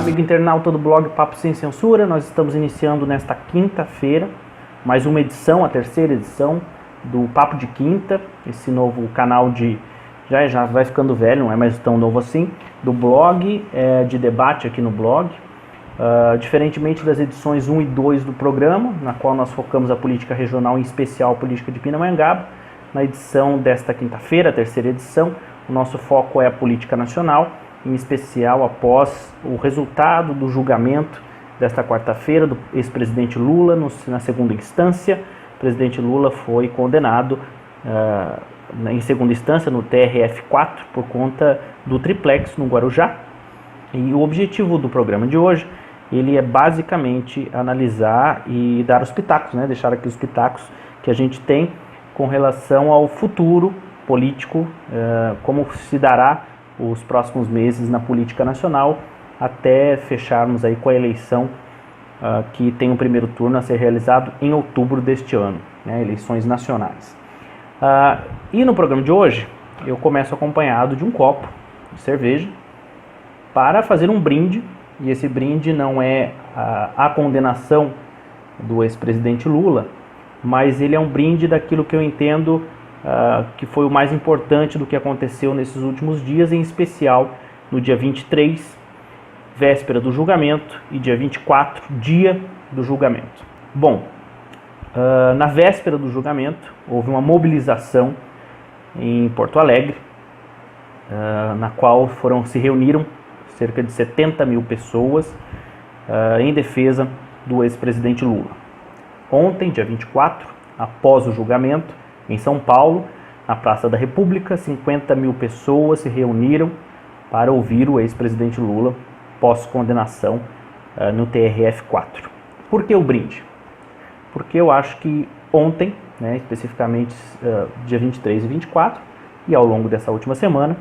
amigo internauta do blog Papo Sem Censura, nós estamos iniciando nesta quinta-feira mais uma edição, a terceira edição do Papo de Quinta, esse novo canal de, já vai ficando velho, não é mais tão novo assim, do blog, de debate aqui no blog, diferentemente das edições 1 e 2 do programa, na qual nós focamos a política regional, em especial a política de Pindamonhangaba. Na edição desta quinta-feira, a terceira edição, o nosso foco é a política nacional, em especial após o resultado do julgamento desta quarta-feira do ex-presidente Lula na segunda instância. O presidente Lula foi condenado em segunda instância no TRF4 por conta do triplex no Guarujá. E o objetivo do programa de hoje, ele é basicamente analisar e dar os pitacos, né? Deixar aqui os pitacos que a gente tem com relação ao futuro político, como se dará os próximos meses na política nacional, até fecharmos aí com a eleição que tem o primeiro turno a ser realizado em outubro deste ano, né, eleições nacionais. E no programa de hoje, eu começo acompanhado de um copo de cerveja para fazer um brinde, e esse brinde não é a condenação do ex-presidente Lula, mas ele é um brinde daquilo que eu entendo que foi o mais importante do que aconteceu nesses últimos dias, em especial no dia 23, véspera do julgamento, e dia 24, dia do julgamento. Bom, na véspera do julgamento, houve uma mobilização em Porto Alegre, na qual se reuniram cerca de 70 mil pessoas em defesa do ex-presidente Lula. Ontem, dia 24, após o julgamento, em São Paulo, na Praça da República, 50 mil pessoas se reuniram para ouvir o ex-presidente Lula pós-condenação no TRF4. Por que o brinde? Porque eu acho que ontem, né, especificamente dia 23 e 24, e ao longo dessa última semana,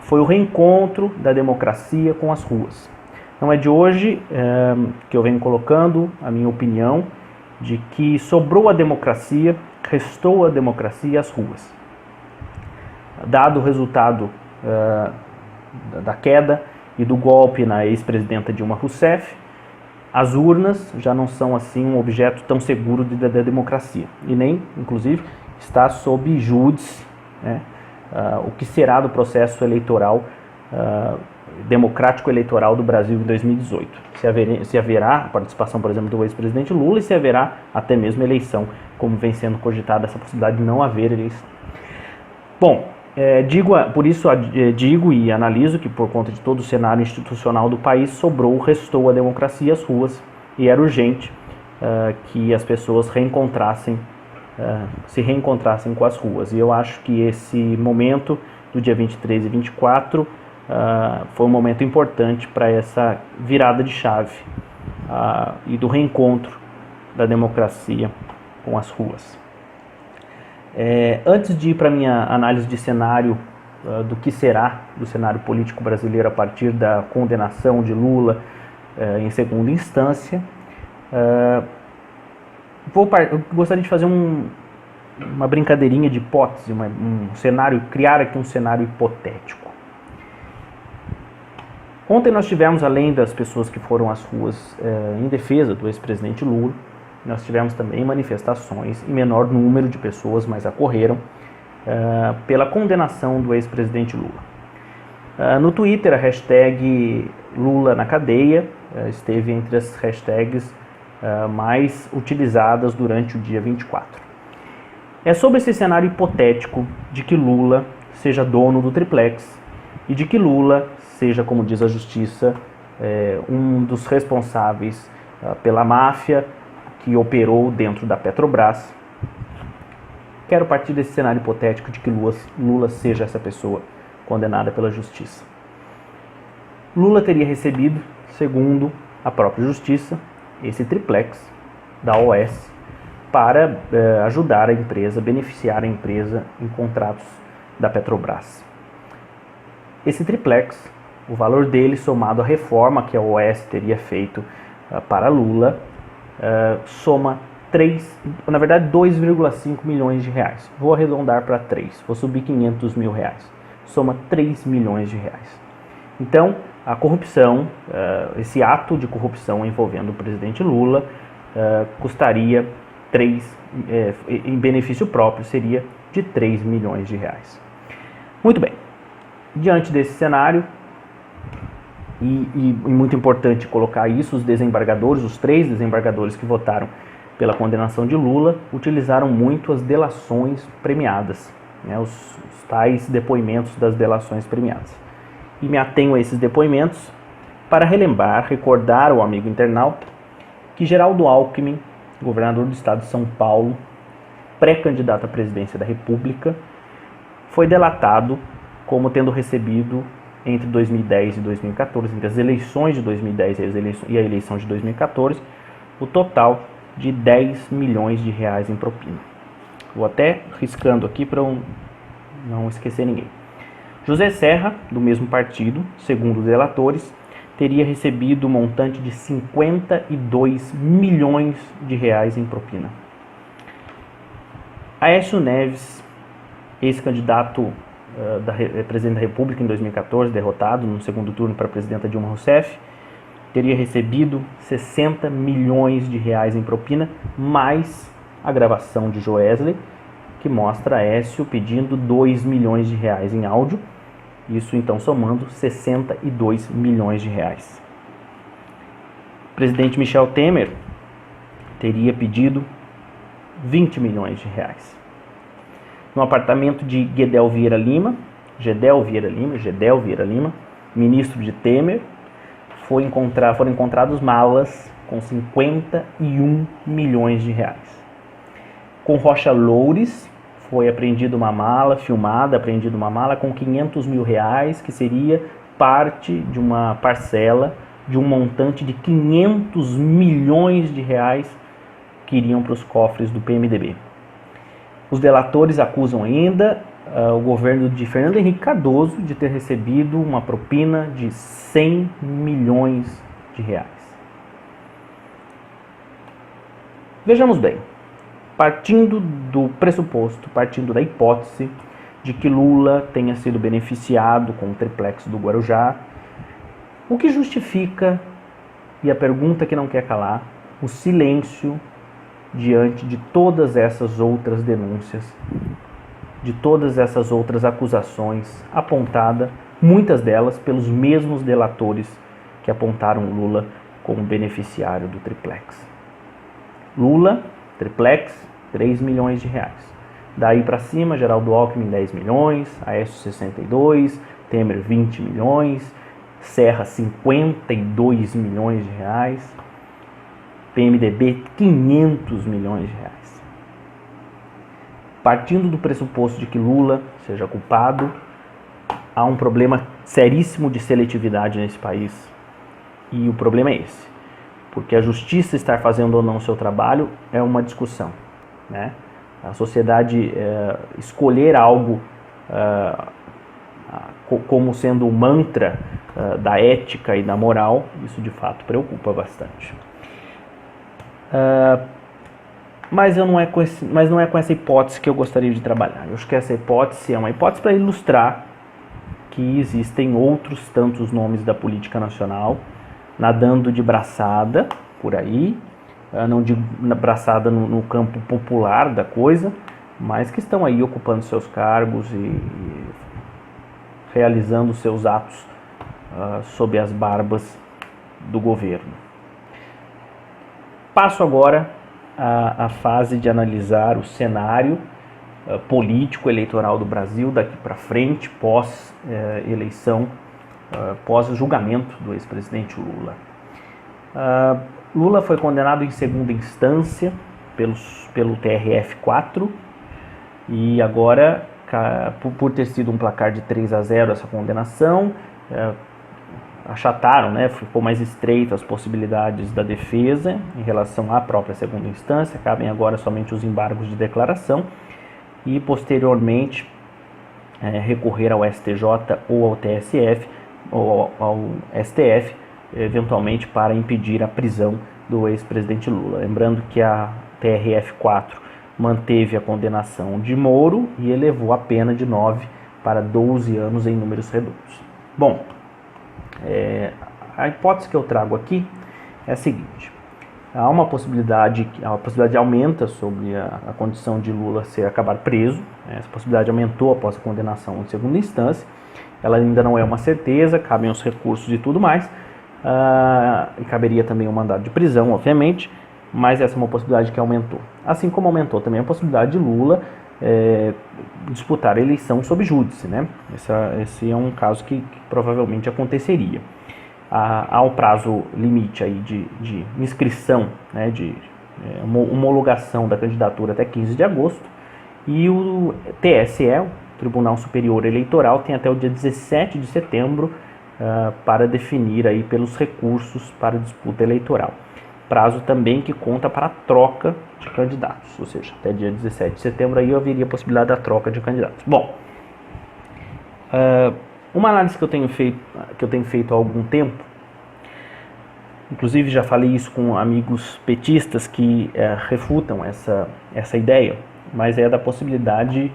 foi o reencontro da democracia com as ruas. Não é de hoje que eu venho colocando a minha opinião de que sobrou a democracia, restou a democracia às ruas. Dado o resultado da queda e do golpe na ex-presidenta Dilma Rousseff, as urnas já não são assim um objeto tão seguro da democracia, e nem, inclusive, está sob júdice, né, o que será do processo eleitoral democrático eleitoral do Brasil em 2018. Se haverá a participação, por exemplo, do ex-presidente Lula, e se haverá até mesmo eleição, como vem sendo cogitada essa possibilidade de não haver eleição. Bom, por isso digo e analiso que por conta de todo o cenário institucional do país, restou a democracia às ruas, e era urgente que as pessoas se reencontrassem com as ruas. E eu acho que esse momento do dia 23 e 24 foi um momento importante para essa virada de chave e do reencontro da democracia com as ruas. Antes de ir para a minha análise de cenário do que será do cenário político brasileiro a partir da condenação de Lula em segunda instância, eu gostaria de fazer uma brincadeirinha de hipótese, criar aqui um cenário hipotético. Ontem nós tivemos, além das pessoas que foram às ruas em defesa do ex-presidente Lula, nós tivemos também manifestações em menor número de pessoas, mas ocorreram, pela condenação do ex-presidente Lula. No Twitter, a hashtag Lula na cadeia esteve entre as hashtags mais utilizadas durante o dia 24. É sobre esse cenário hipotético de que Lula seja dono do triplex e de que Lula seja, como diz a justiça, um dos responsáveis pela máfia que operou dentro da Petrobras. Quero partir desse cenário hipotético de que Lula seja essa pessoa condenada pela justiça. Lula teria recebido, segundo a própria justiça, esse triplex da OAS para ajudar a empresa, beneficiar a empresa em contratos da Petrobras. Esse triplex, o valor dele somado à reforma que a OAS teria feito para Lula, soma 2,5 milhões de reais. Vou arredondar para 3, vou subir 500 mil reais. Soma 3 milhões de reais. Então, a corrupção, esse ato de corrupção envolvendo o presidente Lula custaria em benefício próprio, seria de 3 milhões de reais. Muito bem, diante desse cenário, e muito importante colocar isso, os desembargadores, os 3 desembargadores que votaram pela condenação de Lula, utilizaram muito as delações premiadas, né, os tais depoimentos das delações premiadas. E me atenho a esses depoimentos para recordar ao amigo internauta que Geraldo Alckmin, governador do estado de São Paulo, pré-candidato à presidência da República, foi delatado como tendo recebido entre 2010 e 2014, entre as eleições de 2010 e a eleição de 2014, o total de 10 milhões de reais em propina. Vou até riscando aqui para não esquecer ninguém. José Serra, do mesmo partido, segundo os delatores, teria recebido um montante de 52 milhões de reais em propina. Aécio Neves, ex-candidato presidente da República em 2014, derrotado no segundo turno para a presidenta Dilma Rousseff, teria recebido 60 milhões de reais em propina, mais a gravação de Joesley, que mostra Aécio pedindo 2 milhões de reais em áudio, isso então somando 62 milhões de reais. O presidente Michel Temer teria pedido 20 milhões de reais. No apartamento de Gedel Vieira Lima, ministro de Temer, foram encontrados malas com 51 milhões de reais. Com Rocha Loures, foi apreendida uma mala com 500 mil reais, que seria parte de uma parcela de um montante de 500 milhões de reais que iriam para os cofres do PMDB. Os delatores acusam ainda o governo de Fernando Henrique Cardoso de ter recebido uma propina de 100 milhões de reais. Vejamos bem, partindo da hipótese de que Lula tenha sido beneficiado com o triplex do Guarujá, o que justifica, e a pergunta que não quer calar, o silêncio diante de todas essas outras denúncias, de todas essas outras acusações apontadas, muitas delas pelos mesmos delatores que apontaram Lula como beneficiário do triplex. Lula, triplex, 3 milhões de reais. Daí para cima, Geraldo Alckmin 10 milhões, Aécio 62, Temer 20 milhões, Serra 52 milhões de reais, PMDB 500 milhões de reais. Partindo do pressuposto de que Lula seja culpado, há um problema seríssimo de seletividade nesse país. E o problema é esse. Porque a justiça estar fazendo ou não o seu trabalho é uma discussão, né? A sociedade escolher algo como sendo o mantra da ética e da moral, isso de fato preocupa bastante. Mas não é com essa hipótese que eu gostaria de trabalhar. Eu acho que essa hipótese é uma hipótese para ilustrar que existem outros tantos nomes da política nacional nadando de braçada por aí, não de braçada no campo popular da coisa, mas que estão aí ocupando seus cargos e realizando seus atos sob as barbas do governo. Passo agora à fase de analisar o cenário político eleitoral do Brasil daqui para frente, pós-eleição, pós-julgamento do ex-presidente Lula. Lula foi condenado em segunda instância pelo TRF4 e agora, por ter sido um placar de 3-0 essa condenação, achataram, né, ficou mais estreito as possibilidades da defesa em relação à própria segunda instância, cabem agora somente os embargos de declaração e posteriormente recorrer ao STJ ou ao TSF ou ao STF, eventualmente para impedir a prisão do ex-presidente Lula. Lembrando que a TRF4 manteve a condenação de Moro e elevou a pena de 9 para 12 anos em números redotos. Bom, A hipótese que eu trago aqui é a seguinte: há uma possibilidade, a possibilidade aumenta sobre a condição de Lula acabar preso. Essa possibilidade aumentou após a condenação em segunda instância. Ela ainda não é uma certeza, cabem os recursos e tudo mais, e caberia também um mandado de prisão, obviamente, mas essa é uma possibilidade que aumentou. Assim como aumentou também a possibilidade de Lula disputar a eleição sob júdice, né? Esse é um caso que provavelmente aconteceria. Há um prazo limite aí de inscrição, né, de homologação da candidatura até 15 de agosto, e o TSE, o Tribunal Superior Eleitoral, tem até o dia 17 de setembro para definir aí pelos recursos para disputa eleitoral. Prazo também que conta para a troca de candidatos, ou seja, até dia 17 de setembro aí haveria a possibilidade da troca de candidatos. Bom, uma análise que eu tenho feito há algum tempo, inclusive já falei isso com amigos petistas que refutam essa ideia, mas é da possibilidade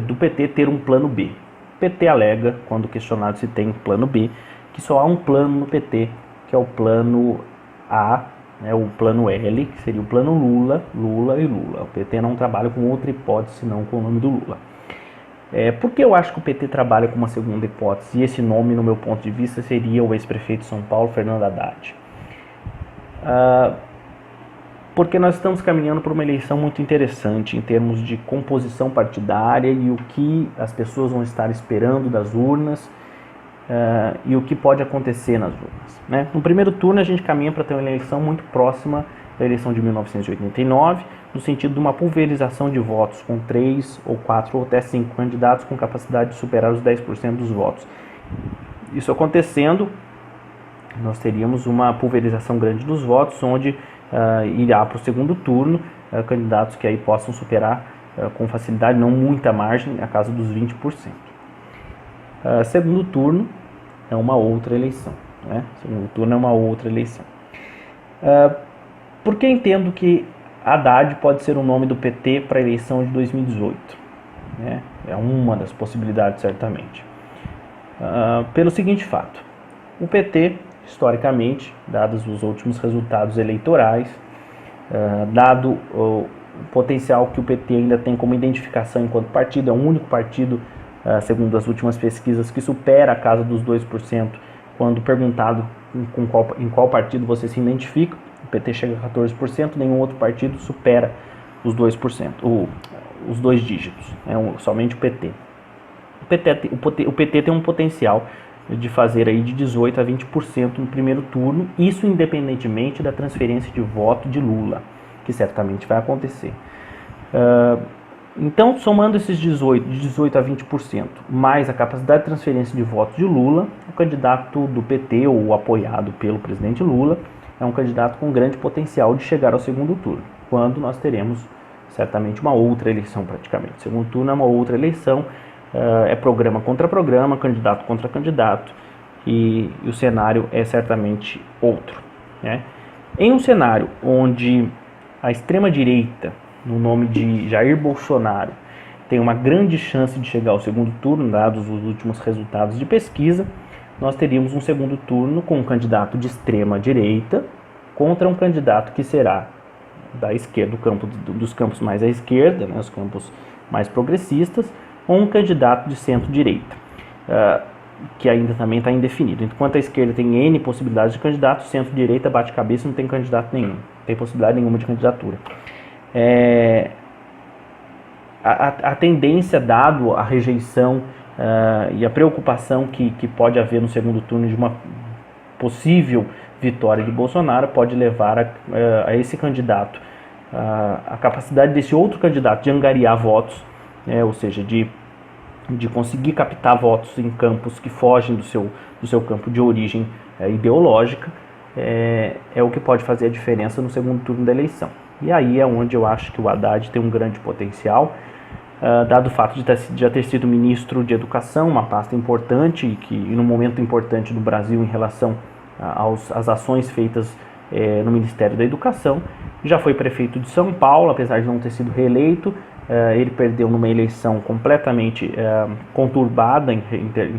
do PT ter um plano B. O PT alega, quando questionado se tem plano B, que só há um plano no PT, que é o plano A, né, o plano L, que seria o plano Lula e Lula. O PT não trabalha com outra hipótese senão com o nome do Lula. Por que eu acho que o PT trabalha com uma segunda hipótese? E esse nome, no meu ponto de vista, seria o ex-prefeito de São Paulo, Fernando Haddad. Porque nós estamos caminhando para uma eleição muito interessante em termos de composição partidária e o que as pessoas vão estar esperando das urnas e o que pode acontecer nas urnas, né? No primeiro turno a gente caminha para ter uma eleição muito próxima da eleição de 1989, no sentido de uma pulverização de votos com 3 ou 4 ou até 5 candidatos com capacidade de superar os 10% dos votos. Isso acontecendo, nós teríamos uma pulverização grande dos votos, onde irá para o segundo turno candidatos que aí possam superar com facilidade, não muita margem, a casa dos 20%. Segundo turno é uma outra eleição, né? Segundo turno é uma outra eleição. Por que entendo que Haddad pode ser o nome do PT para a eleição de 2018? Né? É uma das possibilidades, certamente. Pelo seguinte fato: o PT, historicamente, dados os últimos resultados eleitorais, dado o potencial que o PT ainda tem como identificação enquanto partido, é o único partido, segundo as últimas pesquisas, que supera a casa dos 2%, quando perguntado em qual partido você se identifica. O PT chega a 14%, nenhum outro partido supera os 2%, os dois dígitos, somente o PT. O PT tem um potencial de fazer aí de 18% a 20% no primeiro turno, isso independentemente da transferência de voto de Lula, que certamente vai acontecer. Então, somando esses de 18% a 20%, mais a capacidade de transferência de votos de Lula, o candidato do PT, ou apoiado pelo presidente Lula, é um candidato com grande potencial de chegar ao segundo turno, quando nós teremos certamente uma outra eleição praticamente. O segundo turno é uma outra eleição, é programa contra programa, candidato contra candidato, e o cenário é certamente outro, né? Em um cenário onde a extrema-direita, no nome de Jair Bolsonaro, tem uma grande chance de chegar ao segundo turno, dados os últimos resultados de pesquisa, nós teríamos um segundo turno com um candidato de extrema-direita contra um candidato que será da esquerda, dos campos mais à esquerda, né, os campos mais progressistas, ou um candidato de centro-direita, que ainda também está indefinido. Enquanto a esquerda tem N possibilidades de candidato, centro-direita bate cabeça e não tem candidato nenhum, não tem possibilidade nenhuma de candidatura. A tendência, dado a rejeição e a preocupação que pode haver no segundo turno de uma possível vitória de Bolsonaro, pode levar a esse candidato a capacidade desse outro candidato de angariar votos, ou seja, de conseguir captar votos em campos que fogem do seu campo de origem ideológica, é o que pode fazer a diferença no segundo turno da eleição. E aí é onde eu acho que o Haddad tem um grande potencial, dado o fato de já ter sido ministro de Educação, uma pasta importante e num momento importante do Brasil em relação às ações feitas no Ministério da Educação. Já foi prefeito de São Paulo, apesar de não ter sido reeleito, Ele perdeu numa eleição completamente conturbada em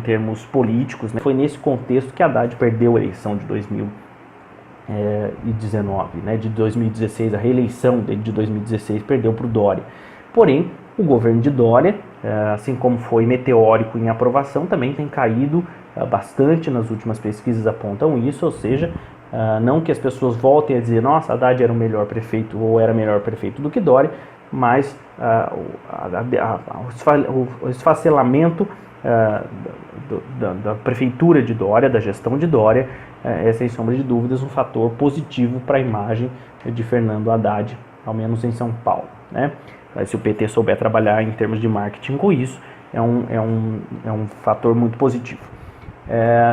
termos políticos, né? Foi nesse contexto que Haddad perdeu a eleição de 2019, né? De 2016, a reeleição dele de 2016 perdeu para o Dória. Porém, o governo de Dória, assim como foi meteórico em aprovação, também tem caído bastante. Nas últimas pesquisas apontam isso, ou seja, não que as pessoas voltem a dizer, nossa, Haddad era o melhor prefeito ou era melhor prefeito do que Dória, mas o esfacelamento da prefeitura de Dória, da gestão de Dória, é sem sombra de dúvidas um fator positivo para a imagem de Fernando Haddad, ao menos em São Paulo, né? Se o PT souber trabalhar em termos de marketing com isso, é um fator muito positivo.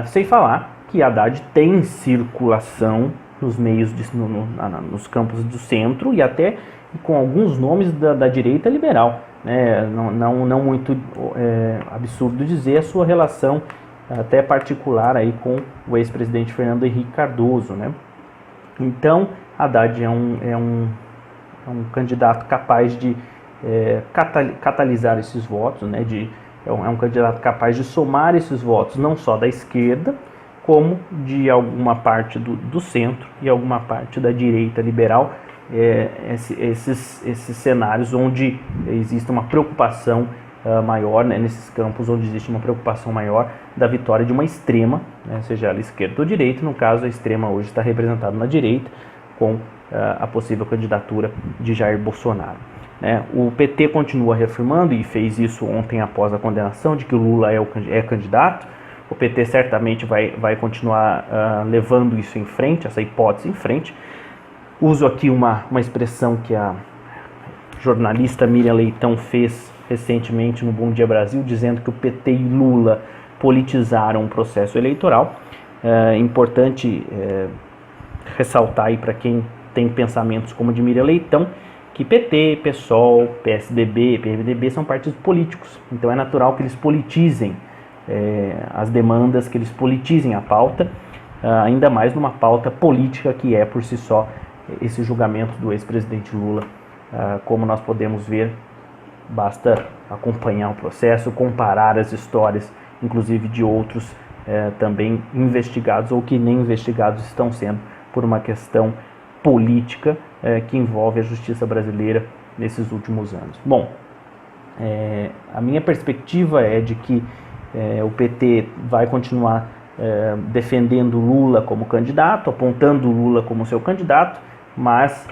Sem falar que Haddad tem circulação nos meios, nos campos do centro e até com alguns nomes da direita liberal, né? Não muito absurdo dizer a sua relação até particular aí com o ex-presidente Fernando Henrique Cardoso, né? Então, Haddad é um candidato capaz de catalisar esses votos, né? É um candidato capaz de somar esses votos, não só da esquerda, como de alguma parte do centro e alguma parte da direita liberal, esses cenários onde existe uma preocupação maior, né? Nesses campos onde existe uma preocupação maior da vitória de uma extrema, né? Seja ela esquerda ou direita. No caso, a extrema hoje está representada na direita, com a possível candidatura de Jair Bolsonaro. O PT continua reafirmando, e fez isso ontem após a condenação, de que o Lula é candidato. O PT certamente vai continuar levando isso em frente, essa hipótese em frente. Uso aqui uma expressão que a jornalista Miriam Leitão fez recentemente no Bom Dia Brasil, dizendo que o PT e Lula politizaram o processo eleitoral. É importante ressaltar aí para quem tem pensamentos como o de Miriam Leitão, que PT, PSOL, PSDB, PMDB são partidos políticos. Então é natural que eles politizem as demandas, que eles politizem a pauta, ainda mais numa pauta política que é por si só esse julgamento do ex-presidente Lula. Como nós podemos ver, basta acompanhar o processo, comparar as histórias, inclusive de outros também investigados ou que nem investigados estão sendo por uma questão política que envolve a justiça brasileira nesses últimos anos. Bom, a minha perspectiva é de que o PT vai continuar defendendo Lula como candidato, apontando Lula como seu candidato, mas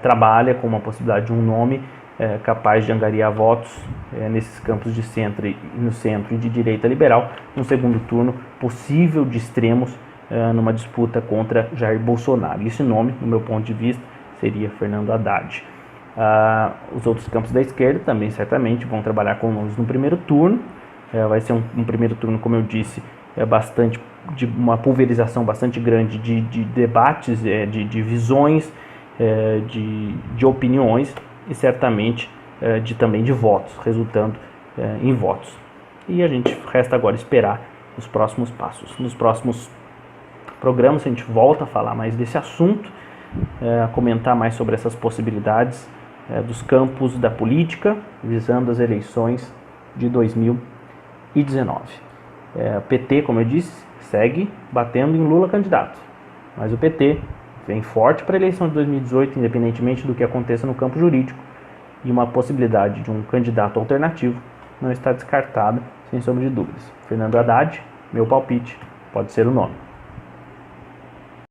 trabalha com uma possibilidade de um nome capaz de angariar votos nesses campos de centro no centro e de direita liberal, no segundo turno possível de extremos numa disputa contra Jair Bolsonaro. E esse nome, no meu ponto de vista, seria Fernando Haddad. Os outros campos da esquerda também certamente vão trabalhar com nomes no primeiro turno. Vai ser um primeiro turno, como eu disse, bastante de uma pulverização bastante grande de debates, de visões, de opiniões e certamente também de votos, resultando em votos. E a gente resta agora esperar os próximos passos. Nos próximos programas a gente volta a falar mais desse assunto, a comentar mais sobre essas possibilidades dos campos da política, visando as eleições de 2019. O PT, como eu disse, segue batendo em Lula candidato, mas o PT vem forte para a eleição de 2018, independentemente do que aconteça no campo jurídico, e uma possibilidade de um candidato alternativo não está descartada, sem sombra de dúvidas. Fernando Haddad, meu palpite, pode ser o nome.